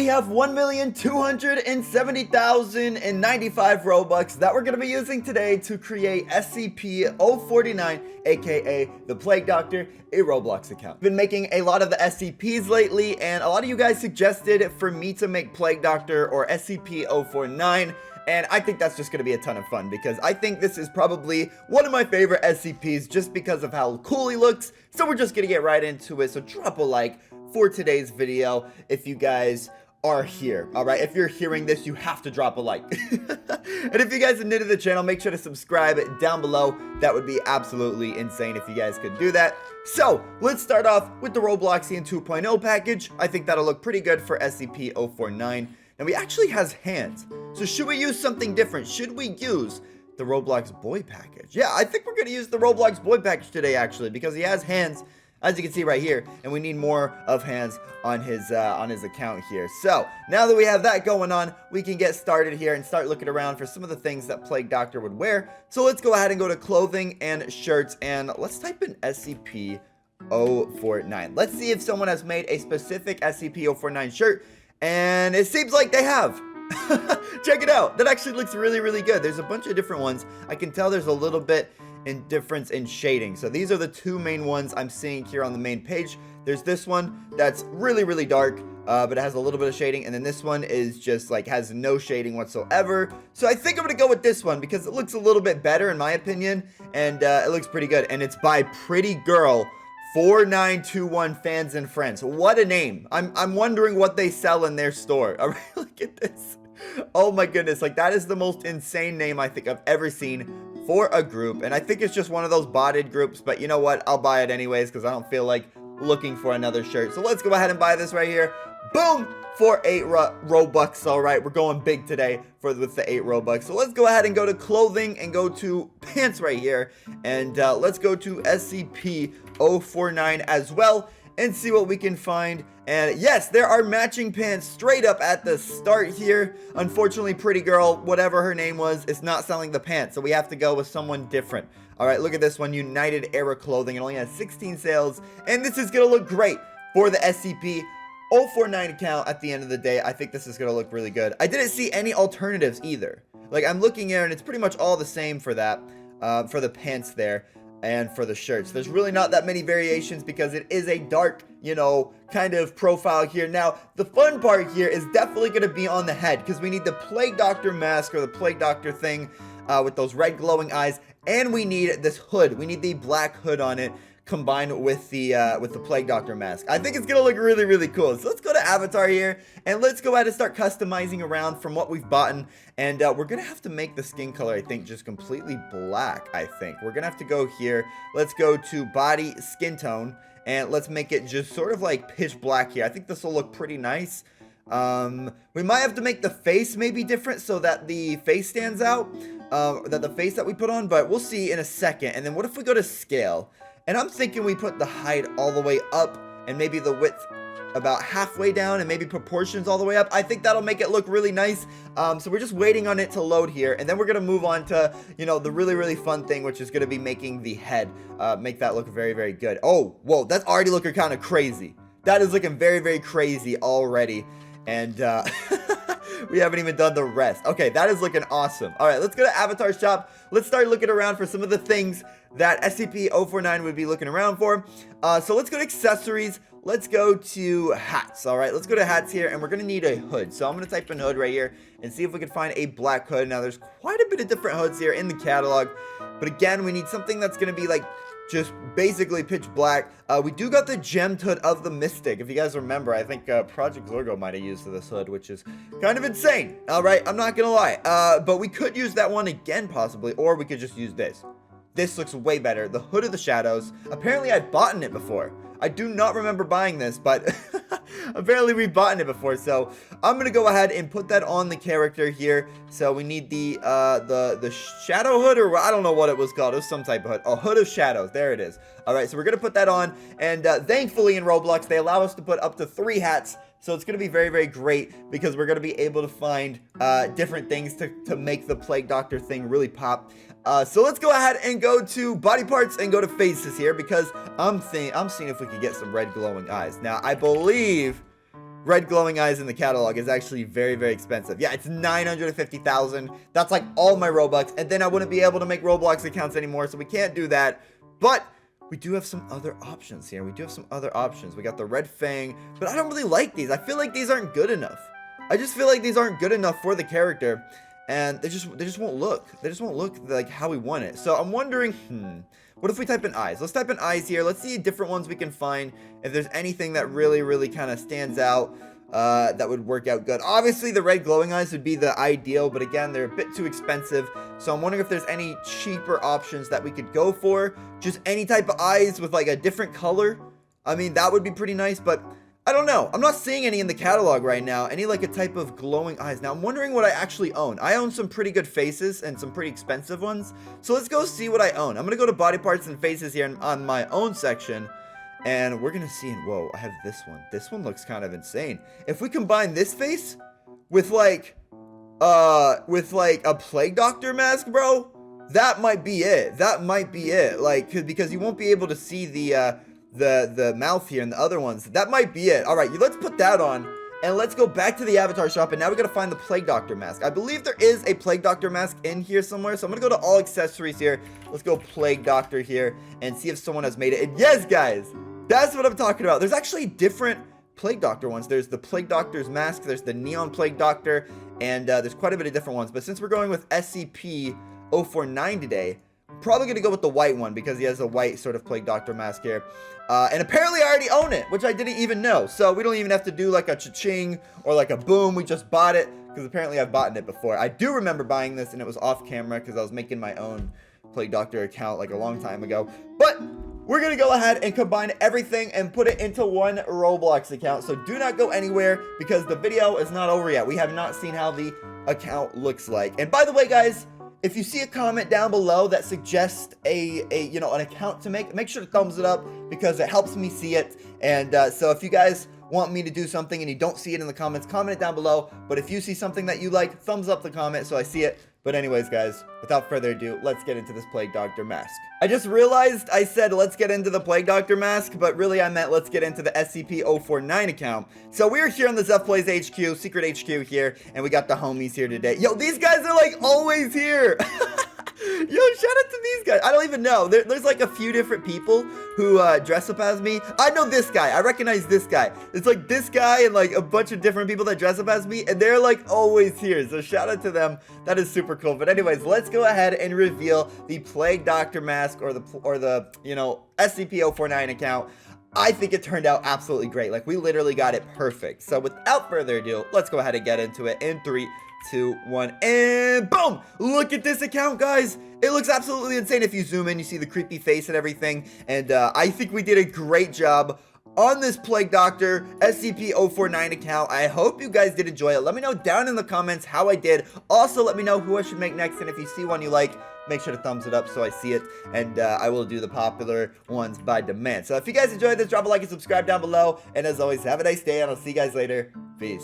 have 1,270,095 Robux that we're going to be using today to create SCP-049, aka the Plague Doctor, a Roblox account. I've been making a lot of the SCPs lately, and a lot of you guys suggested for me to make Plague Doctor or SCP-049. And I think that's just going to be a ton of fun because I think this is probably one of my favorite SCPs just because of how cool he looks. So we're just going to get right into it. So drop a like for today's video if you guys are here. All right, if you're hearing this, you have to drop a like. And if you guys are new to the channel, make sure to subscribe down below. That would be absolutely insane if you guys could do that. So let's start off with the Robloxian 2.0 package. I think that'll look pretty good for SCP-049. And he actually has hands. So should we use something different? Should we use the Roblox boy package? Yeah, I think we're going to use the Roblox boy package today, actually, because he has hands, as you can see right here, and we need more of hands on his account here. So now that we have that going on, we can get started here and start looking around for some of the things that Plague Doctor would wear. So let's go ahead and go to clothing and shirts, and let's type in SCP-049. Let's see if someone has made a specific SCP-049 shirt. And it seems like they have. Check it out. That actually looks really, really good. There's a bunch of different ones. I can tell there's a little bit in difference in shading. So these are the two main ones I'm seeing here on the main page. There's this one that's really, really dark, but it has a little bit of shading. And then this one is just like has no shading whatsoever. So I think I'm going to go with this one because it looks a little bit better in my opinion. And it looks pretty good. And it's by Pretty Girl 4921 Fans and Friends. What a name. I'm wondering what they sell in their store. All right, look at this. Oh my goodness, like that is the most insane name I think I've ever seen for a group, and I think it's just one of those botted groups, but you know what, I'll buy it anyways because I don't feel like looking for another shirt. So let's go ahead and buy this right here. Boom, for 8 Robux. All right, we're going big today with the 8 Robux. So let's go ahead and go to clothing and go to pants right here, and let's go to SCP-049 as well and see what we can find. And yes, there are matching pants straight up at the start here. Unfortunately, Pretty Girl, whatever her name was, is not selling the pants, so we have to go with someone different. All right, look at this one, United Era Clothing. It only has 16 sales, and this is gonna look great for the SCP-049 account at the end of the day. I think this is gonna look really good. I didn't see any alternatives either. Like, I'm looking here, and it's pretty much all the same for that, for the pants there. And for the shirts, there's really not that many variations because it is a dark, you know, kind of profile here. Now, the fun part here is definitely going to be on the head because we need the Plague Doctor mask or the Plague Doctor thing with those red glowing eyes, and we need this hood. We need the black hood on it combined with the Plague Doctor mask. I think it's gonna look really, really cool. So let's go to avatar here and let's go ahead and start customizing around from what we've bought. And we're gonna have to make the skin color, I think, just completely black. I think we're gonna have to go here. Let's go to body skin tone and let's make it just sort of like pitch black here. I think this will look pretty nice. We might have to make the face maybe different so that the face stands out, that the face that we put on, but we'll see in a second. And then what if we go to scale? And I'm thinking we put the height all the way up and maybe the width about halfway down and maybe proportions all the way up. I think that'll make it look really nice. So we're just waiting on it to load here. And then we're going to move on to, you know, the really, really fun thing, which is going to be making the head, make that look very, very good. Oh, whoa, that's already looking kind of crazy. That is looking very, very crazy already. And we haven't even done the rest. Okay, that is looking awesome. All right, let's go to Avatar Shop. Let's start looking around for some of the things that SCP-049 would be looking around for. So let's go to accessories. Let's go to hats. All right, let's go to hats here, and we're going to need a hood. So I'm going to type in hood right here and see if we can find a black hood. Now, there's quite a bit of different hoods here in the catalog. But again, we need something that's going to be like just basically pitch black. We do got the gemmed hood of the Mystic. If you guys remember, I think Project Zorgo might have used this hood, which is kind of insane. All right, I'm not gonna lie. But we could use that one again possibly, or we could just use this. This looks way better. The Hood of the Shadows. Apparently I've bought it before. I do not remember buying this, but apparently we've bought it before. So I'm gonna go ahead and put that on the character here. So we need the shadow hood, or I don't know what it was called. It was some type of hood. Oh, Hood of Shadows. There it is. All right, so we're gonna put that on, and thankfully in Roblox they allow us to put up to 3 hats. So it's going to be very, very great because we're going to be able to find different things to make the Plague Doctor thing really pop. So let's go ahead and go to body parts and go to faces here because I'm seeing if we can get some red glowing eyes. Now, I believe red glowing eyes in the catalog is actually very, very expensive. Yeah, it's 950,000. That's like all my Robux, and then I wouldn't be able to make Roblox accounts anymore, so we can't do that. But we do have some other options here. We got the red fang, but I don't really like these. I feel like these aren't good enough. I just feel like these aren't good enough for the character, and they just won't look. They just won't look like how we want it. So I'm wondering, what if we type in eyes? Let's type in eyes here. Let's see different ones we can find. If there's anything that really, really kind of stands out, that would work out good. Obviously, the red glowing eyes would be the ideal, but again, they're a bit too expensive. So I'm wondering if there's any cheaper options that we could go for. Just any type of eyes with like a different color. I mean, that would be pretty nice, but I don't know. I'm not seeing any in the catalog right now. Any like a type of glowing eyes. Now I'm wondering what I actually own. I own some pretty good faces and some pretty expensive ones. So let's go see what I own. I'm gonna go to body parts and faces here on my own section. And we're gonna see, whoa, I have this one. This one looks kind of insane. If we combine this face with like a plague doctor mask, bro, that might be it. That might be it. Like, because you won't be able to see the mouth here and the other ones. That might be it. All right, let's put that on. And let's go back to the avatar shop, and now we gotta find the Plague Doctor mask. I believe there is a Plague Doctor mask in here somewhere, so I'm gonna go to all accessories here. Let's go Plague Doctor here and see if someone has made it. And yes, guys, that's what I'm talking about. There's actually different Plague Doctor ones. There's the Plague Doctor's mask, there's the Neon Plague Doctor, and there's quite a bit of different ones. But since we're going with SCP-049 today, I'm probably gonna go with the white one because he has a white sort of Plague Doctor mask here. And apparently I already own it, which I didn't even know. So we don't even have to do like a cha-ching or like a boom. We just bought it because apparently I've bought it before. I do remember buying this, and it was off camera because I was making my own Plague Doctor account like a long time ago. But we're gonna go ahead and combine everything and put it into one Roblox account. So do not go anywhere because the video is not over yet. We have not seen how the account looks like. And by the way, guys, if you see a comment down below that suggests an account to make sure to thumbs it up because it helps me see it. And so if you guys want me to do something and you don't see it in the comments, comment it down below. But if you see something that you like, thumbs up the comment so I see it. But anyways, guys, without further ado, let's get into this Plague Doctor mask. I just realized I said let's get into the Plague Doctor mask, but really I meant let's get into the SCP-049 account. So we're here on the Zeph Plays HQ, secret HQ here, and we got the homies here today. Yo, these guys are like always here. Yo, shout out to these guys. I don't even know. There's like a few different people who dress up as me. I know this guy. I recognize this guy. It's like this guy and like a bunch of different people that dress up as me, and they're like always here. So shout out to them. That is super cool. But anyways, let's go ahead and reveal the Plague Doctor mask or the SCP-049 account. I think it turned out absolutely great. Like, we literally got it perfect. So without further ado, let's go ahead and get into it in 3, 2, 1, and boom! Look at this account, guys. It looks absolutely insane. If you zoom in, you see the creepy face and everything. And I think we did a great job on this Plague Doctor SCP-049 account. I hope you guys did enjoy it. Let me know down in the comments how I did. Also, let me know who I should make next. And if you see one you like, make sure to thumbs it up so I see it. And I will do the popular ones by demand. So if you guys enjoyed this, drop a like and subscribe down below. And as always, have a nice day, and I'll see you guys later. Peace.